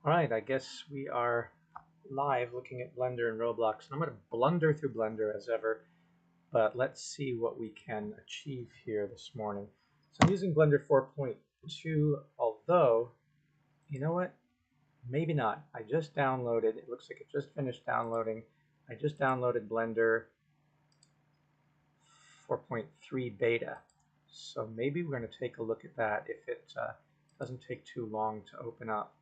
All right, I guess we are live looking at Blender and Roblox. I'm going to blunder through Blender as ever, but let's see what we can achieve here this morning. So I'm using Blender 4.2, although, you know what? Maybe not. I just downloaded, it looks like it just finished downloading. I just downloaded Blender 4.3 beta. So maybe we're going to take a look at that if it doesn't take too long to open up.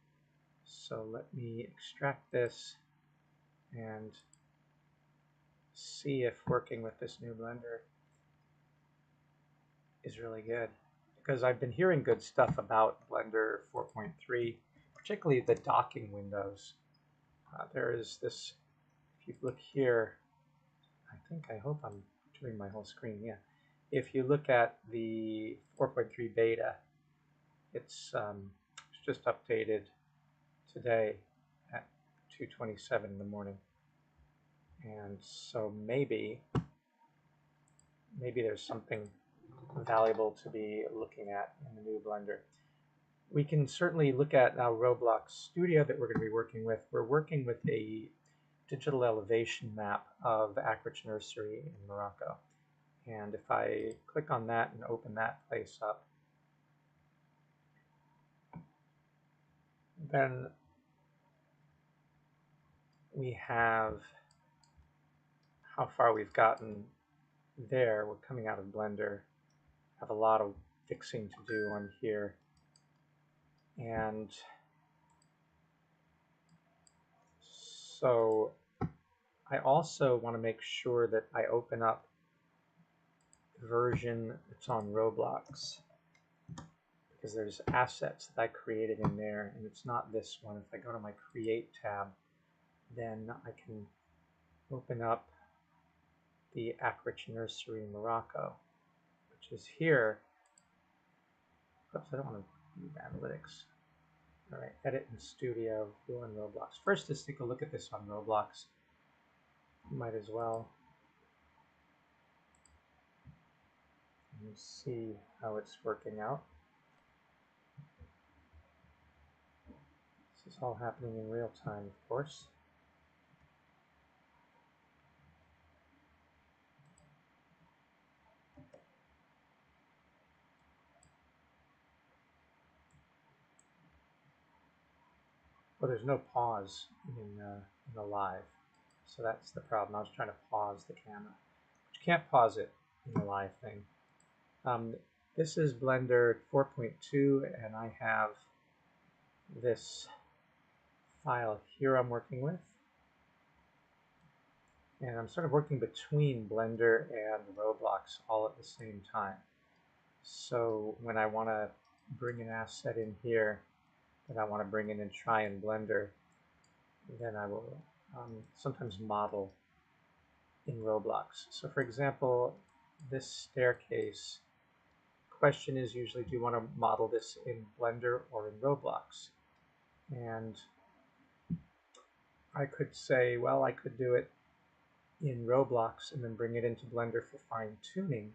So let me extract this and see if working with this new Blender is really good. Because I've been hearing good stuff about Blender 4.3, particularly the docking windows. There is this, if you look here, I hope I'm doing my whole screen, yeah. If you look at the 4.3 beta, it's just updated today at 2:27 in the morning. And so maybe there's something valuable to be looking at in the new Blender. We can certainly look at now Roblox Studio that we're going to be working with. We're working with a digital elevation map of Ackridge Nursery in Morocco. And if I click on that and open that place up, then we have how far we've gotten there. We're coming out of Blender. Have a lot of fixing to do on here. And so I also want to make sure that I open up the version that's on Roblox, because there's assets that I created in there, and it's not this one. If I go to my Create tab, then I can open up the Ackridge Nursery Morocco, which is here. Oops, I don't want to move analytics. All right, edit in Studio, go on Roblox. First, let's take a look at this on Roblox. Might as well. And see how it's working out. This is all happening in real time, of course. Well, there's no pause in the live, so that's the problem. I was trying to pause the camera, but you can't pause it in the live thing. This is Blender 4.2, and I have this file here I'm working with. And I'm sort of working between Blender and Roblox all at the same time. So when I want to bring an asset in here that I want to bring in and try in Blender, then I will sometimes model in Roblox. So for example, this staircase, question is usually, do you want to model this in Blender or in Roblox? And I could say, well, I could do it in Roblox and then bring it into Blender for fine tuning.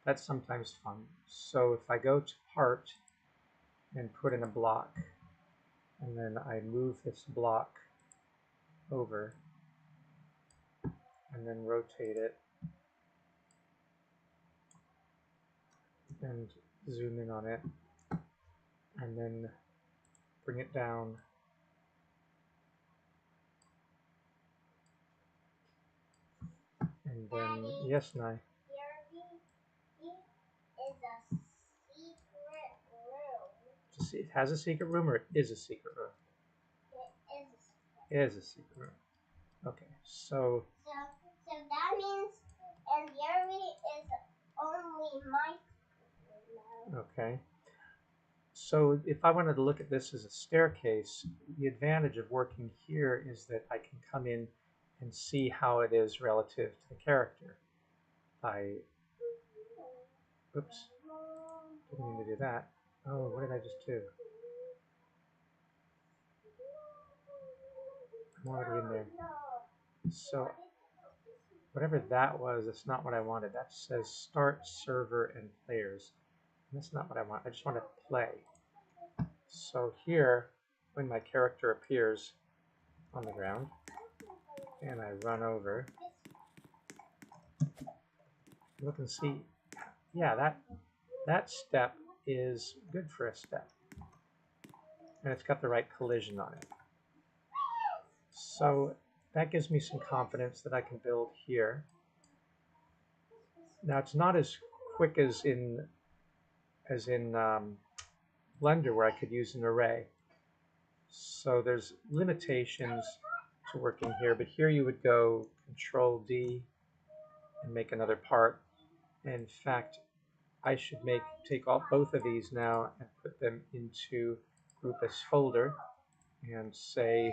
That's sometimes fun. So if I go to part and put in a block, and then I move this block over and then rotate it and zoom in on it and then bring it down, and then yes, Nye. It has a secret room, or it is a secret room? It is a secret room. Okay, so that means and the RV is only my room. Okay. So if I wanted to look at this as a staircase, the advantage of working here is that I can come in and see how it is relative to the character. Oops, didn't mean to do that. Oh, what did I just do? I'm already in there. So whatever that was, that's not what I wanted. That says start server and players. And that's not what I want. I just want to play. So here when my character appears on the ground and I run over, look and see, yeah, that step is good for a step. And it's got the right collision on it. So that gives me some confidence that I can build here. Now it's not as quick as in Blender where I could use an array. So there's limitations to working here, but here you would go Control D and make another part. And in fact, I should take both of these now and put them into Group as folder and say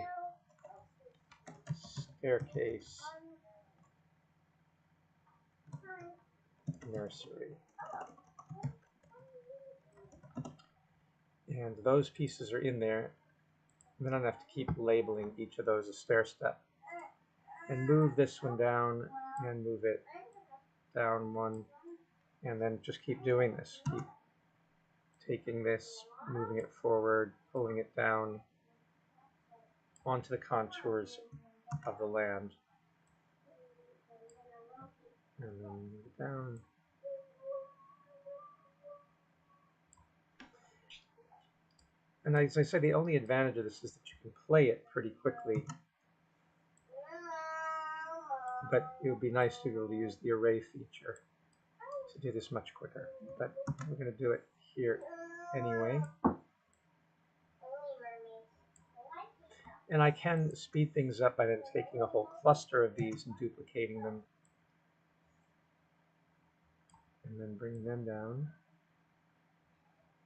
staircase nursery. And those pieces are in there. And then I have to keep labeling each of those a stair step. And move this one down and move it down one. And then just keep doing this. Keep taking this, moving it forward, pulling it down onto the contours of the land. And then move it down. And as I said, the only advantage of this is that you can play it pretty quickly. But it would be nice to be able to use the array feature to do this much quicker. But we're going to do it here anyway. And I can speed things up by then taking a whole cluster of these and duplicating them. And then bring them down.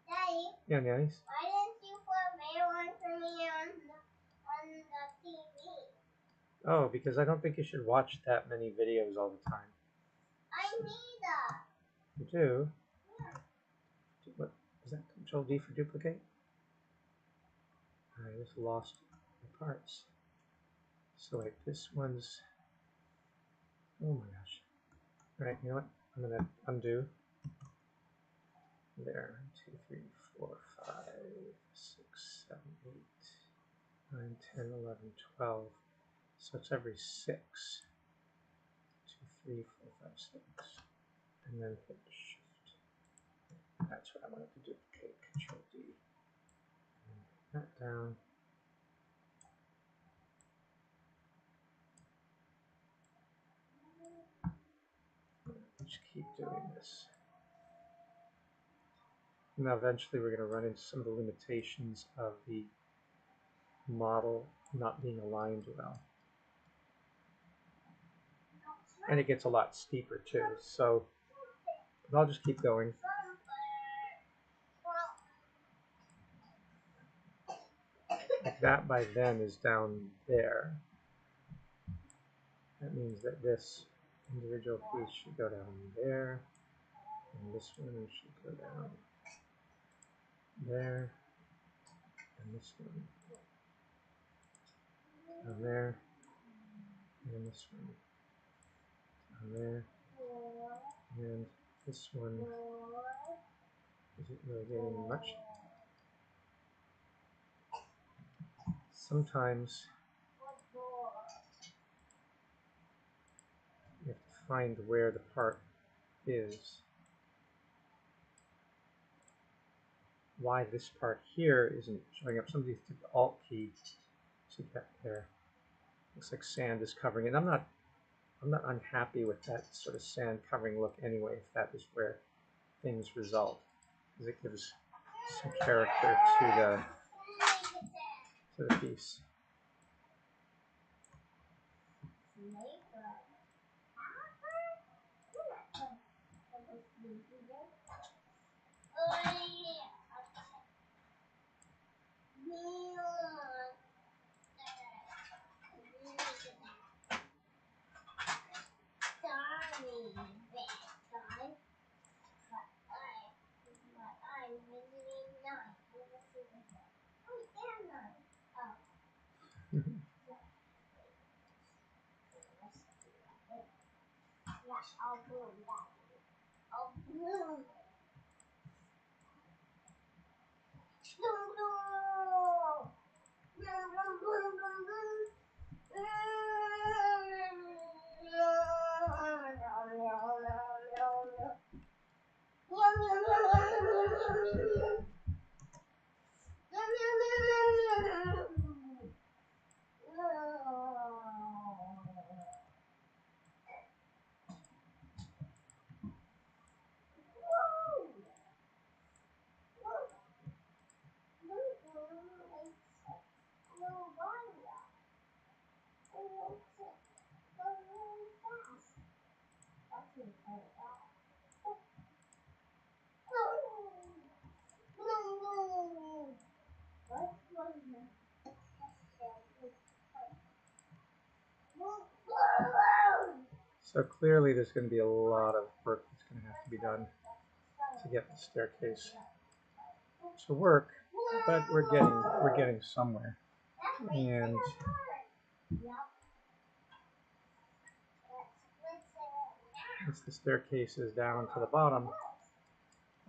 Daddy, yeah, nice. Why didn't you put bear one for me on the TV? Oh, because I don't think you should watch that many videos all the time. I need that. You do? Yeah. What is that? Control D for duplicate? I just lost the parts. So like this one's, oh my gosh. All right, you know what? I'm gonna undo. There, 2, 3, 4, 5, 6, 7, 8, 9, 10, 11, 12. So it's every 6. 2, 3, 4, 5, 6. And then hit Shift. That's what I wanted to duplicate. Control D. And that down. Just keep doing this. Now eventually we're going to run into some of the limitations of the model not being aligned well. And it gets a lot steeper too. So I'll just keep going. Like that by then is down there. That means that this individual piece should go down there. And this one should go down there. And this one down there. And this one down there. And this one isn't really getting much. Sometimes you have to find where the part is. Why this part here isn't showing up. Somebody took the Alt key to get there. Looks like sand is covering it. I'm not unhappy with that sort of sand covering look anyway, if that is where things result, because it gives some character to the piece. Yes, I'll bloom that. I'll bloom it. Bloom, bloom. So clearly there's going to be a lot of work that's going to have to be done to get the staircase to work, but we're getting somewhere. And once the staircase is down to the bottom,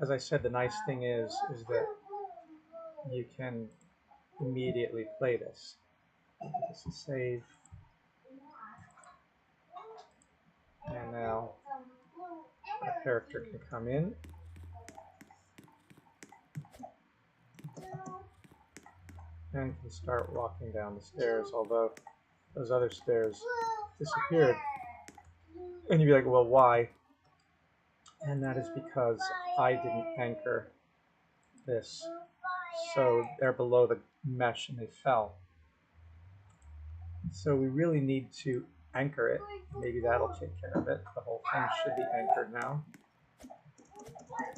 as I said, the nice thing is that you can immediately play this. This is save, and now our character can come in and can start walking down the stairs, although those other stairs disappeared. And you'd be like, well, why? And that is because I didn't anchor this. So they're below the mesh and they fell. So we really need to anchor it. Maybe that'll take care of it. The whole thing should be anchored now. It's like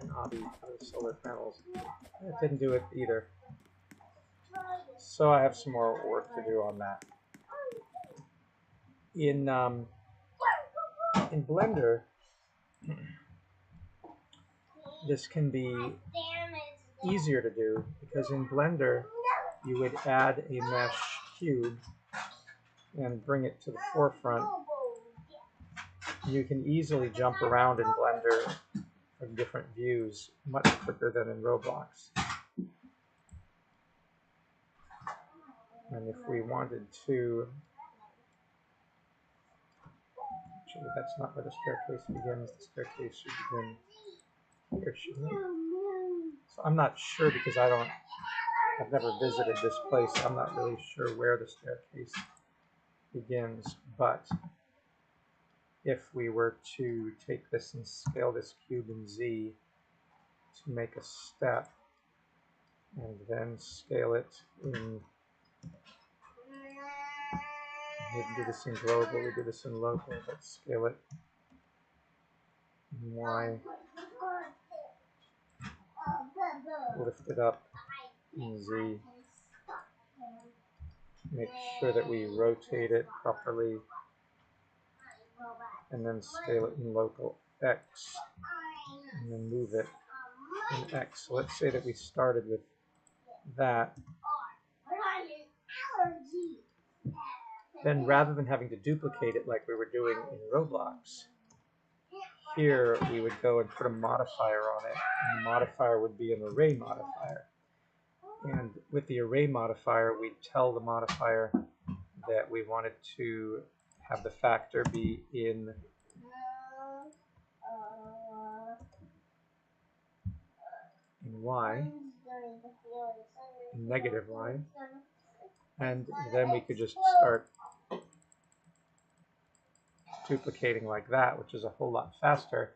an obby for the solar panels. It didn't do it either. So I have some more work to do on that. In Blender, this can be easier to do because in Blender you would add a mesh cube and bring it to the forefront. You can easily jump around in Blender from different views much quicker than in Roblox. And if we wanted to, actually that's not where the staircase begins. The staircase should begin here, shouldn't it? So I'm not sure because I've never visited this place. I'm not really sure where the staircase begins, but if we were to take this and scale this cube in Z to make a step, and then scale it in, we didn't do this in global, we did this in local, but scale it in Y, lift it up in Z, make sure that we rotate it properly, and then scale it in local X, and then move it in X. So let's say that we started with that. Then rather than having to duplicate it like we were doing in Roblox, here we would go and put a modifier on it, and the modifier would be an array modifier. And with the array modifier, we'd tell the modifier that we wanted to have the factor be in Y, in negative Y, and then we could just start duplicating like that, which is a whole lot faster,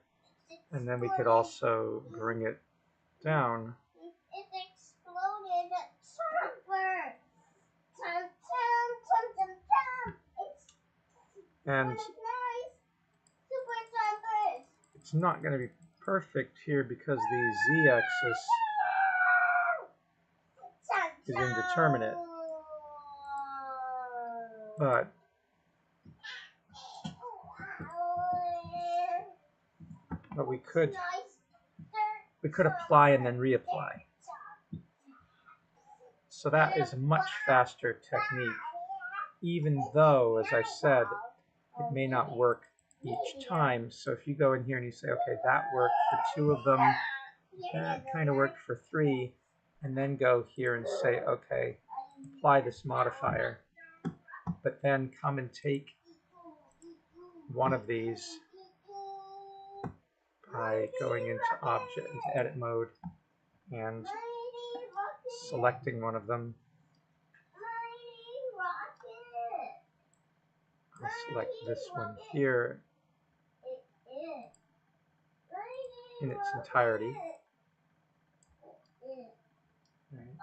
and then we could also bring it down. It exploded. And it's not going to be perfect here because the z-axis is indeterminate, but we could apply and then reapply. So that is a much faster technique, even though, as I said, it may not work each time. So if you go in here and you say, okay, that worked for 2 of them, that kind of worked for 3, and then go here and say, okay, apply this modifier, but then come and take one of these by going into object, into edit mode, and selecting one of them. I'll select this one here in its entirety. Right.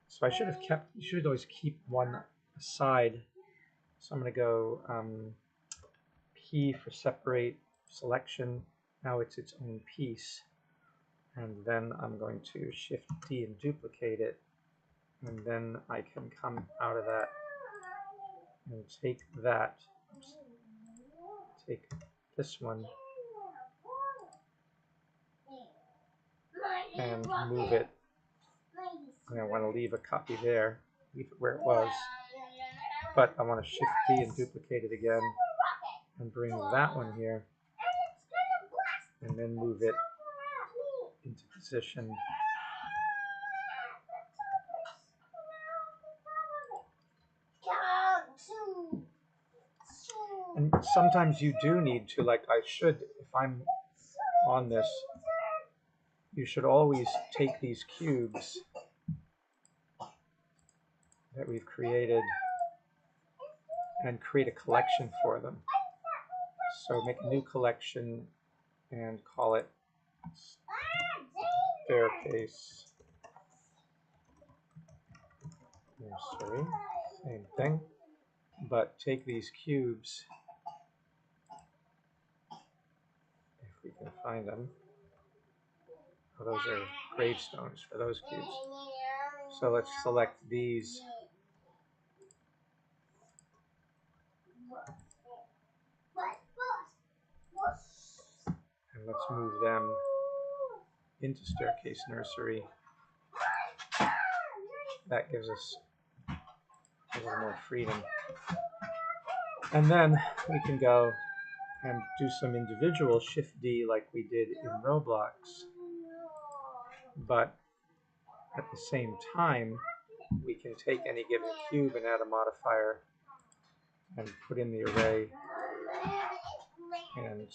So I should have kept, you should always keep one aside. So I'm going to go P for separate selection. Now it's its own piece. And then I'm going to Shift D and duplicate it. And then I can come out of that and take that, take this one and move it. And I want to leave a copy there, leave it where it was, but I want to Shift D and duplicate it again and bring that one here and then move it into position. And sometimes you do need to, like I should, if I'm on this, you should always take these cubes that we've created and create a collection for them. So make a new collection and call it staircase nursery. Same thing. But take these cubes, if we can find them. Oh, those are gravestones for those cubes. So let's select these. And let's move them into staircase nursery. That gives us a little more freedom. And then we can go and do some individual Shift D like we did in Roblox. But at the same time, we can take any given cube and add a modifier and put in the array and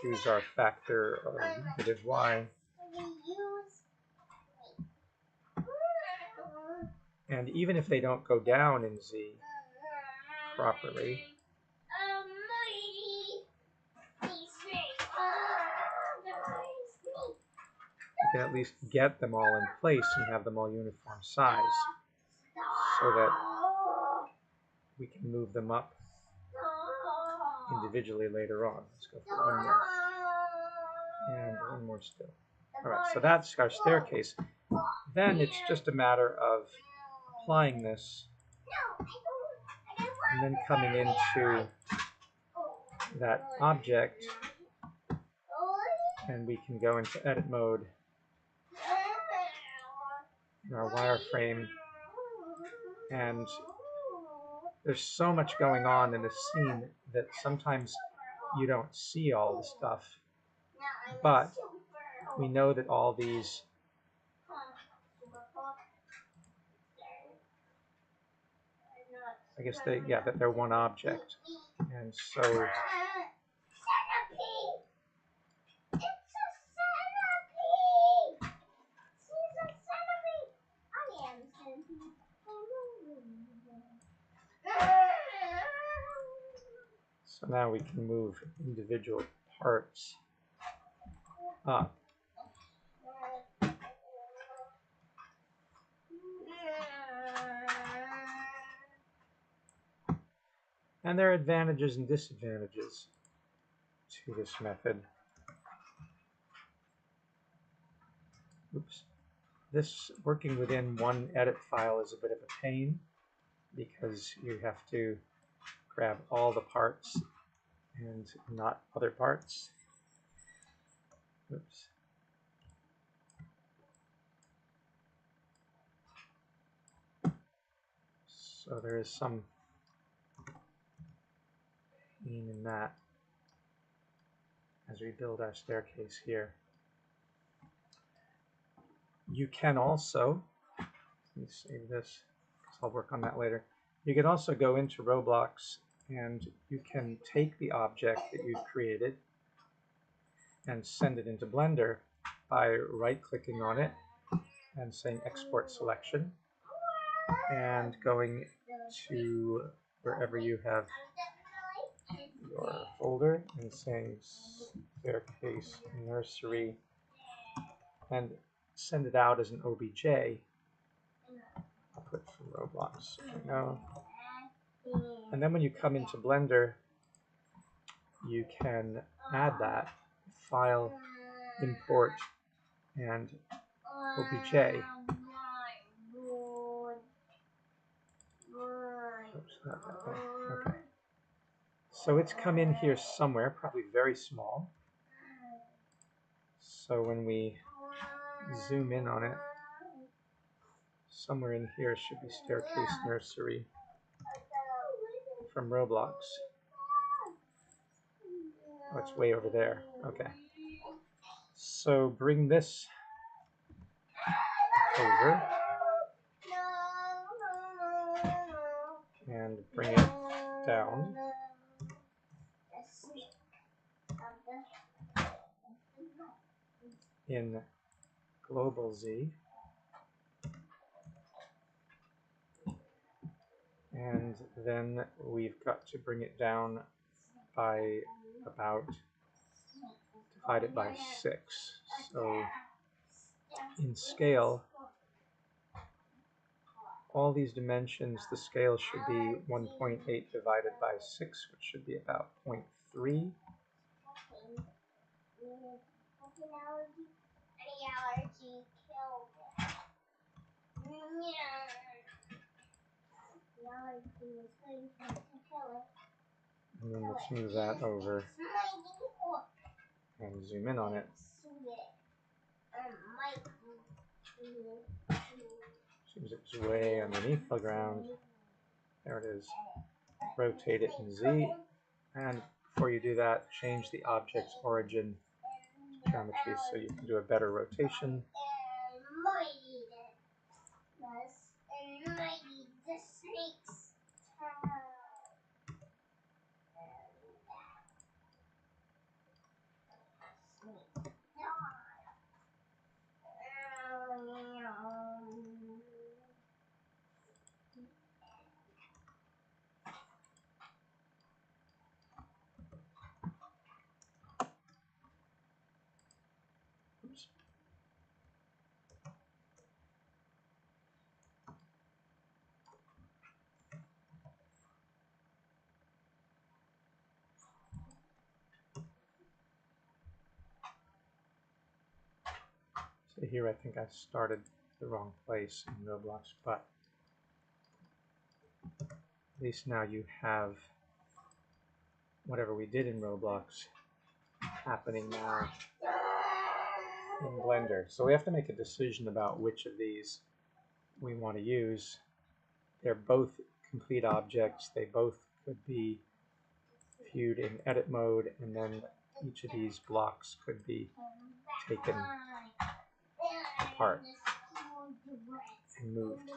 choose our factor of -y. And even if they don't go down in Z properly, we can at least get them all in place and have them all uniform size so that we can move them up individually later on. Let's go for one more. And one more still. All right, so that's our staircase. Then it's just a matter of applying this and then coming into that object, and we can go into edit mode in our wireframe. And there's so much going on in this scene that sometimes you don't see all the stuff, but we know that all these that they're one object. And so now we can move individual parts up. And there are advantages and disadvantages to this method. Oops. This working within one edit file is a bit of a pain because you have to grab all the parts and not other parts. Oops. So there is some pain in that as we build our staircase here. You can also, let me save this because I'll work on that later. You can also go into Roblox and you can take the object that you've created and send it into Blender by right-clicking on it and saying Export Selection and going to wherever you have your folder and saying Staircase Nursery and send it out as an OBJ. I'll put from Roblox right now. And then when you come into Blender, you can add that file, import, and OBJ. Oops, not that way. Okay. So it's come in here somewhere, probably very small. So when we zoom in on it, somewhere in here should be Staircase Nursery from Roblox. Oh, it's way over there. Okay. So bring this over and bring it down. In global Z. And then we've got to bring it down by about, divide it by 6. So in scale, all these dimensions, the scale should be 1.8 divided by 6, which should be about 0.3. And then let's move that over and zoom in on it. Seems it was way underneath the ground. There it is. Rotate it in Z. And before you do that, change the object's origin to geometry so you can do a better rotation. Oops. So here I think I started the wrong place in Roblox, but at least now you have whatever we did in Roblox happening now in Blender. So we have to make a decision about which of these we want to use. They're both complete objects. They both could be viewed in edit mode, and then each of these blocks could be taken apart and moved.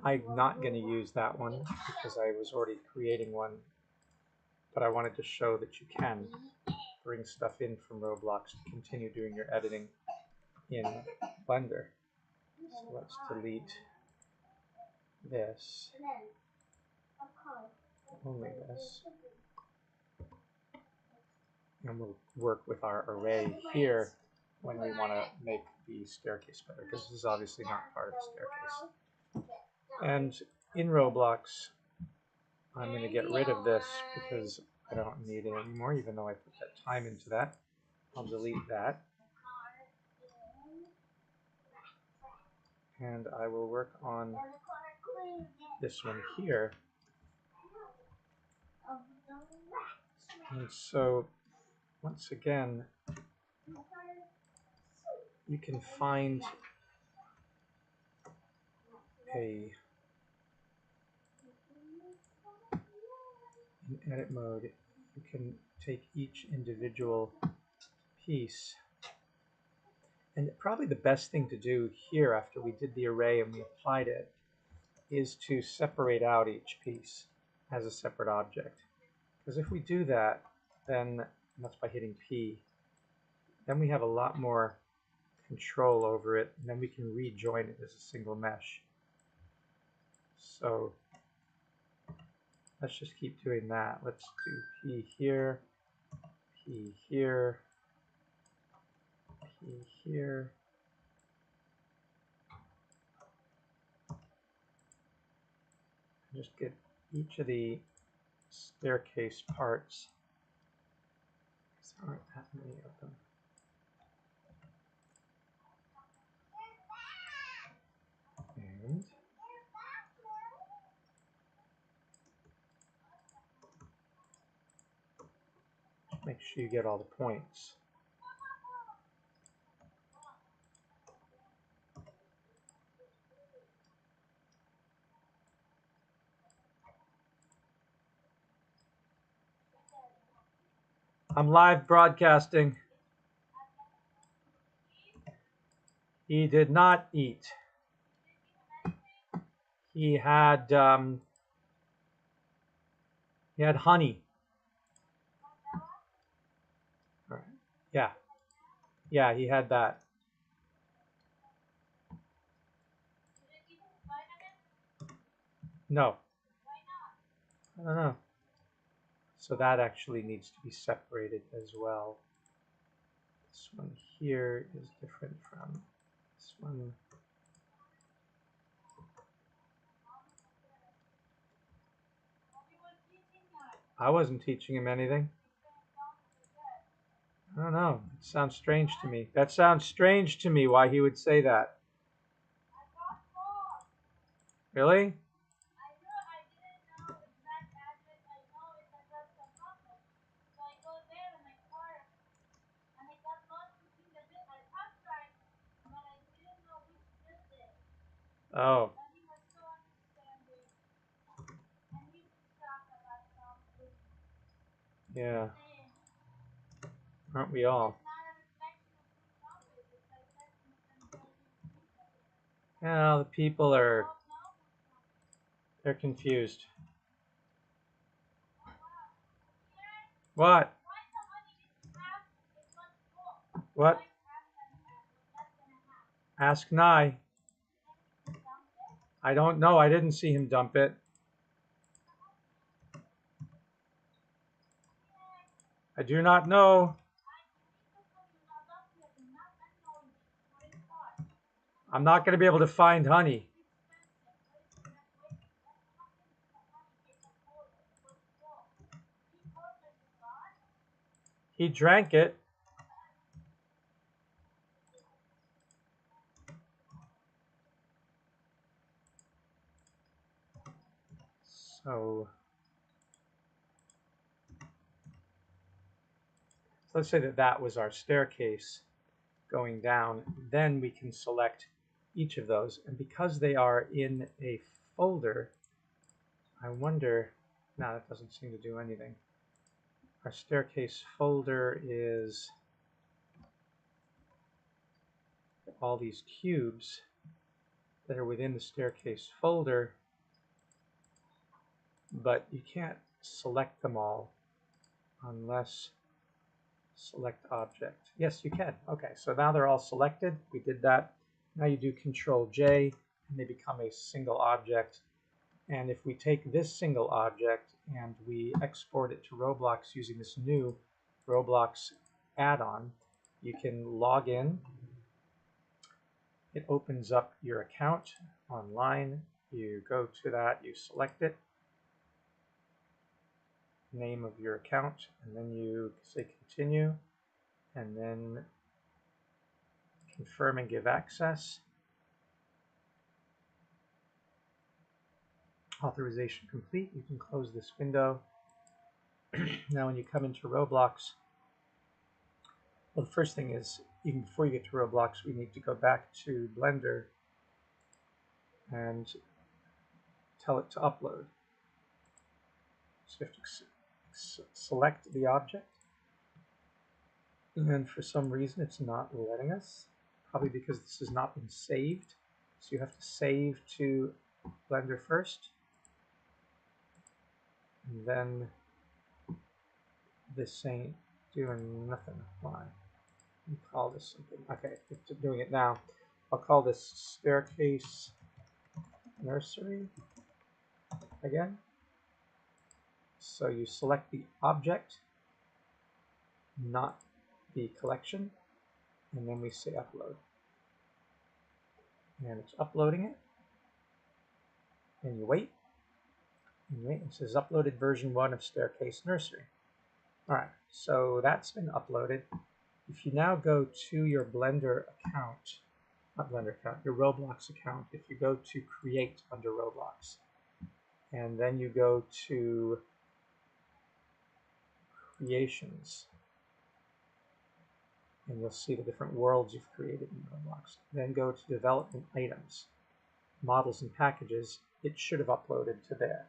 I'm not going to use that one because I was already creating one, but I wanted to show that you can bring stuff in from Roblox to continue doing your editing in Blender. So let's delete this, only this, and we'll work with our array here when we want to make the staircase better, because this is obviously not part of the staircase. And in Roblox, I'm going to get rid of this because I don't need it anymore, even though I put that time into that. I'll delete that. And I will work on this one here. And so, once again, you can find in edit mode, you can take each individual piece. And probably the best thing to do here after we did the array and we applied it is to separate out each piece as a separate object. Because if we do that, then, and that's by hitting P, then we have a lot more control over it, and then we can rejoin it as a single mesh. So let's just keep doing that. Let's do P here, P here, P here. Just get each of the staircase parts. There aren't that many of them. And Make sure you get all the points. I'm live broadcasting. He did not eat. He had honey. All right. Yeah, yeah, he had that. No, I don't know. So that actually needs to be separated as well. This one here is different from this one. I wasn't teaching him anything. I don't know. It sounds strange to me. That sounds strange to me why he would say that. Really? Oh. Yeah. Aren't we all? Yeah, the people are, they're confused. What? What? Ask Nye. I don't know. I didn't see him dump it. I do not know. I'm not going to be able to find honey. He drank it. So let's say that that was our staircase going down. Then we can select each of those. And because they are in a folder, I wonder, no, that doesn't seem to do anything. Our staircase folder is all these cubes that are within the staircase folder, but you can't select them all unless select object. Yes, you can. Okay, so now they're all selected. We did that. Now you do Control J and they become a single object. And if we take this single object and we export it to Roblox using this new Roblox add-on, you can log in. It opens up your account online. You go to that, you select it, name of your account, and then you say continue, and then confirm and give access. Authorization complete. You can close this window. Now when you come into Roblox, well, the first thing is, even before you get to Roblox, we need to go back to Blender and tell it to upload. So you have to select the object, and then for some reason it's not letting us, probably because this has not been saved. So you have to save to Blender first, and then this ain't doing nothing. Why? Call this something. Okay, it's doing it now. I'll call this staircase nursery again. So you select the object, not the collection, and then we say upload. And it's uploading it. And you wait. And you wait. It says uploaded version 1 of staircase nursery. All right, so that's been uploaded. If you now go to your Blender account, not Blender account, your Roblox account, if you go to create under Roblox, and then you go to creations, and you'll see the different worlds you've created in Roblox. Then go to development items, models and packages. It should have uploaded to there.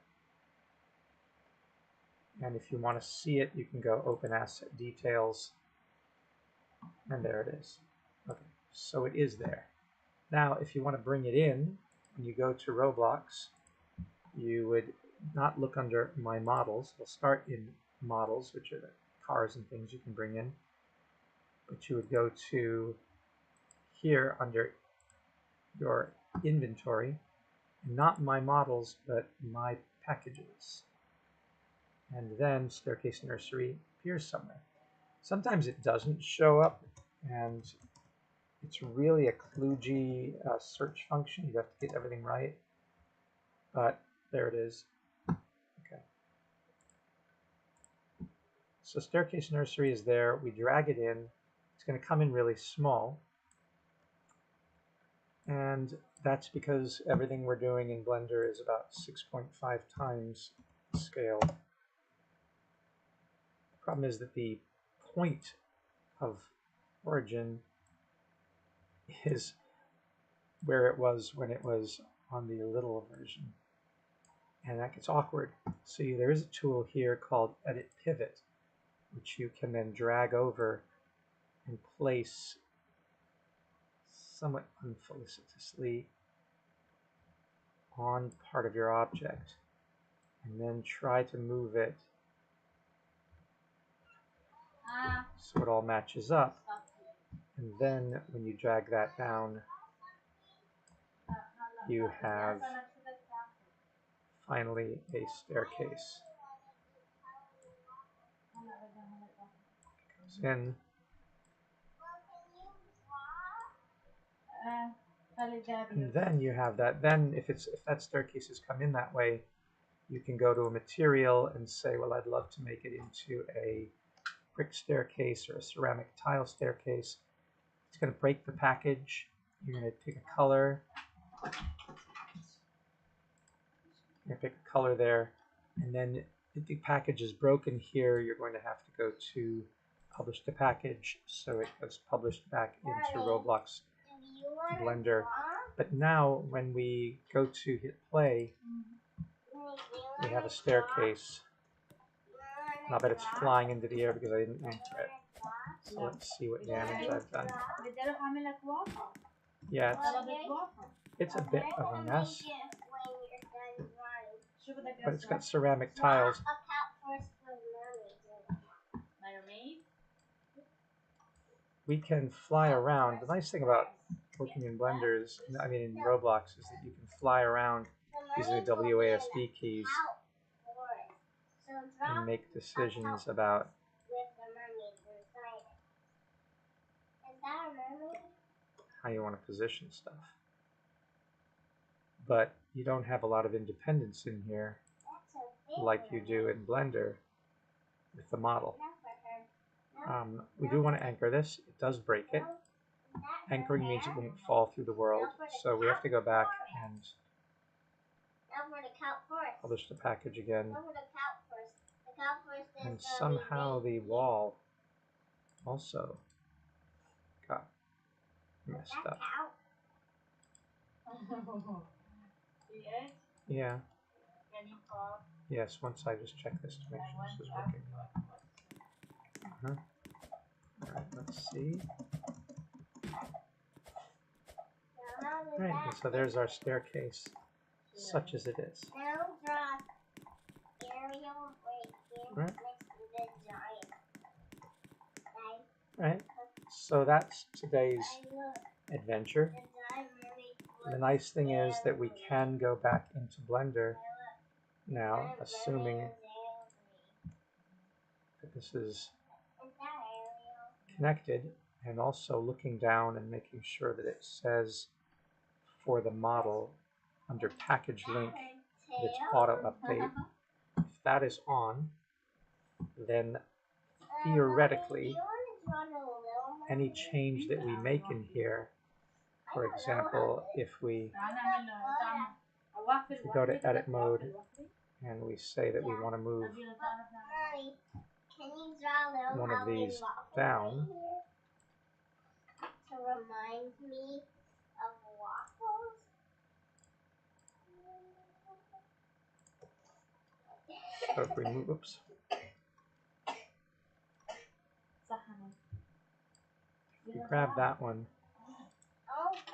And if you want to see it, you can go open asset details, and there it is. Okay, so it is there. Now, if you want to bring it in, when you go to Roblox, you would not look under My Models. We'll start in Models, which are the cars and things you can bring in. But you would go to here under your inventory, not My Models, but My Packages. And then Staircase Nursery appears somewhere. Sometimes it doesn't show up, and it's really a kludgy search function. You have to get everything right. But there it is. Okay. So Staircase Nursery is there. We drag it in. It's going to come in really small. And that's because everything we're doing in Blender is about 6.5 times scale. The problem is that the point of origin is where it was when it was on the little version. And that gets awkward. So there is a tool here called Edit Pivot, which you can then drag over and place somewhat unfelicitously on part of your object, and then try to move it so it all matches up. And then when you drag that down, you have finally a staircase. Goes in. And then you have that. Then if that staircase has come in that way, you can go to a material and say, well, I'd love to make it into a brick staircase or a ceramic tile staircase. It's going to break the package. You're going to pick a color. You're going to pick a color there. And then if the package is broken here, you're going to have to go to publish the package. So it gets published back into Roblox Blender. But now when we go to hit play, we have a staircase. And I bet it's flying into the air because I didn't anchor it. So let's see what damage I've done. Yeah, it's a bit of a mess. But it's got ceramic tiles. We can fly around. The nice thing about working in Blender is, I mean in Roblox, is that you can fly around using the WASD keys and make decisions about how you want to position stuff. But you don't have a lot of independence in here like you do in Blender with the model. We do want to anchor this. It does break it. Anchoring means it won't fall through the world. So we have to go back and publish the package again. And somehow the wall also got messed up. Yeah. Yes, once I just check this to make sure this is working. All right, let's see. All right, and so there's our staircase, such as it is. Right. Right. So that's today's adventure. The nice thing is that we can go back into Blender now, assuming that this is connected, and also looking down and making sure that it says for the model under package link that it's auto update. If that is on, then theoretically any change that we make in here, for example, if we go to edit mode and we say that we want to move one of these down, to remind me of waffles. So if we move, oops. If you grab that one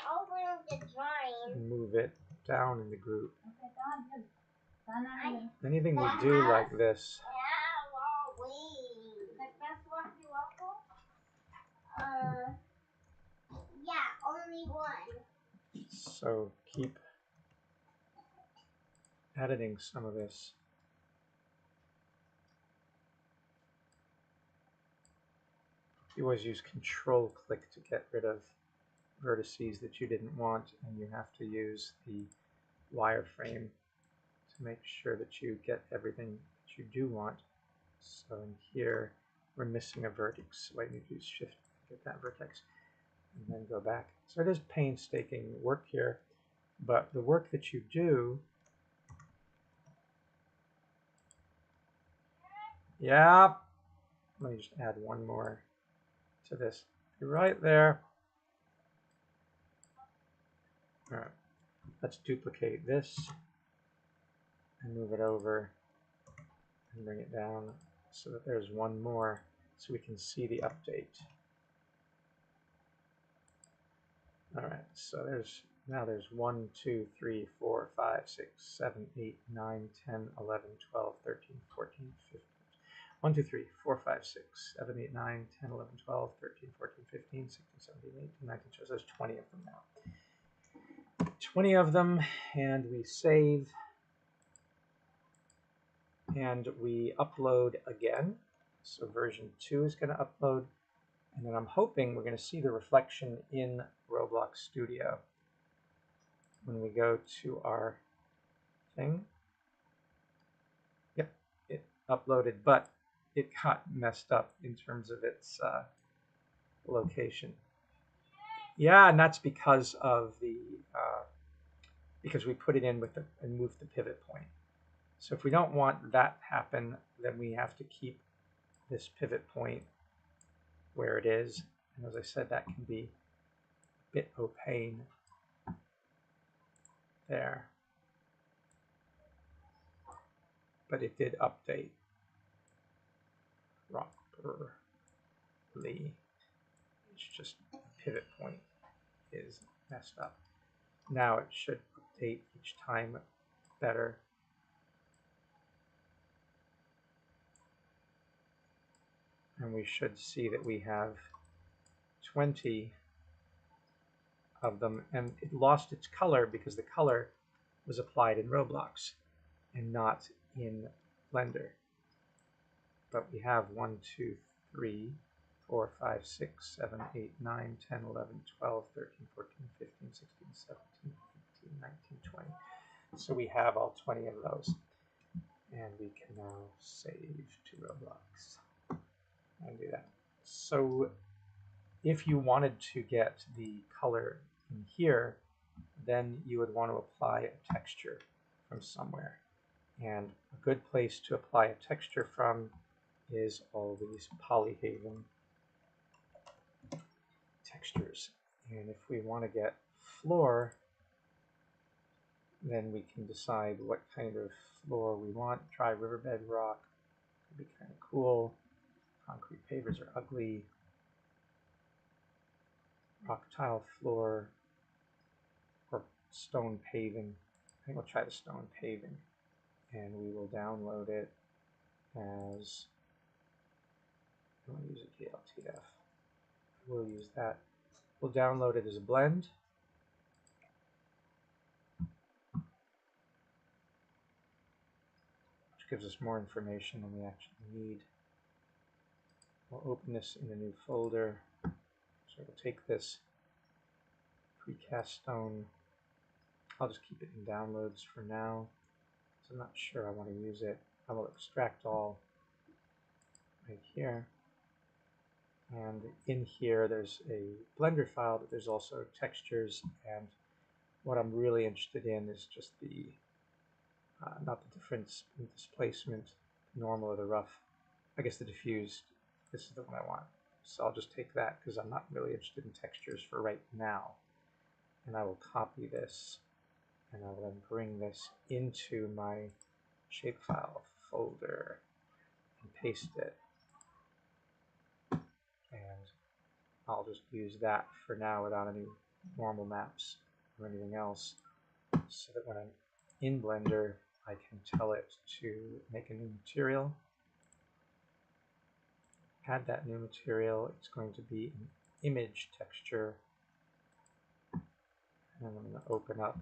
I'll bring the drawing. and move it down in the group. I Anything we do like this, Like that's waffle waffle? Yeah, only one. so keep editing some of this. You always use Control click to get rid of vertices that you didn't want, and you have to use the wireframe to make sure that you get everything that you do want. So in here, we're missing a vertex. So I need to use Shift to get that vertex, and then go back. So it is painstaking work here, but the work that you do, yeah, let me just add one more to this. You're right there. All right, let's duplicate this and move it over and bring it down so that there's one more so we can see the update. All right, so there's 1, 2, 3, 4, 5, 6, 7, 8, 9, 10, 11, 12, 13, 14, 15. 1, 2, 3, 4, 5, 6, 7, 8, 9, 10, 11, 12, 13, 14, 15, 16, 17, 18, 19. So there's 20 of them now. 20 of them, and we save and we upload again. So version 2 is going to upload, and then I'm hoping we're going to see the reflection in Roblox Studio when we go to our thing. Yep, it uploaded, but it got messed up in terms of its location. Yeah, and that's because of the because we put it in with and moved the pivot point. So if we don't want that to happen, then we have to keep this pivot point where it is. And as I said, that can be a bit opaque there. But it did update properly. It's just the pivot point is messed up. Now it should update each time better. And we should see that we have 20 of them, and it lost its color because the color was applied in Roblox and not in Blender. But we have 1, 2, 3, 4, 5, 6, 7, 8, 9, 10, 11, 12, 13, 14, 15, 16, 17, 18, 19, 20. So we have all 20 of those. And we can now save to Roblox and do that. So if you wanted to get the color in here, then you would want to apply a texture from somewhere. And a good place to apply a texture from is all these Polyhaven textures. And if we want to get floor, then we can decide what kind of floor we want. Dry riverbed rock could be kind of cool. Concrete pavers are ugly. Rock tile floor or stone paving. I think we'll try the stone paving, and we will download it as, I want to use a KLTF. We'll use that. We'll download it as a blend. Which gives us more information than we actually need. We'll open this in a new folder. So we'll take this precast stone. I'll just keep it in downloads for now, because I'm not sure I want to use it. I will extract all right here. And in here, there's a Blender file, but there's also textures. And what I'm really interested in is just the, not the difference in displacement, normal or the rough. I guess the diffused, this is the one I want. So I'll just take that because I'm not really interested in textures for right now. And I will copy this, and I will then bring this into my shapefile folder and paste it. And I'll just use that for now without any normal maps or anything else, so that when I'm in Blender, I can tell it to make a new material. Add that new material. It's going to be an image texture. And I'm going to open up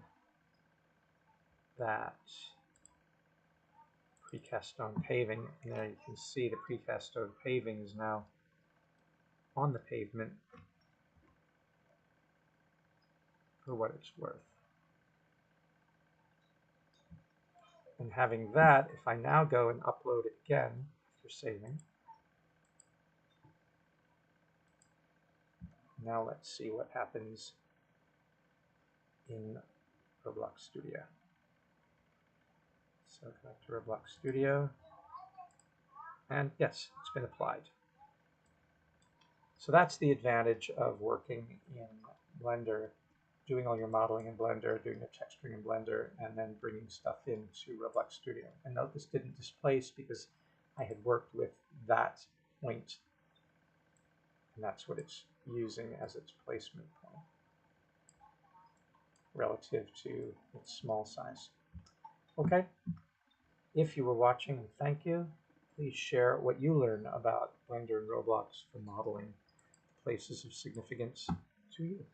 that precast stone paving. And there you can see the precast stone paving is now on the pavement for what it's worth. And having that, if I now go and upload it again after saving, now let's see what happens in Roblox Studio. So go back to Roblox Studio, and yes, it's been applied. So that's the advantage of working in Blender, doing all your modeling in Blender, doing your texturing in Blender, and then bringing stuff into Roblox Studio. And note this didn't displace because I had worked with that point, and that's what it's using as its placement point relative to its small size. Okay, if you were watching, thank you. Please share what you learn about Blender and Roblox for modeling places of significance to you.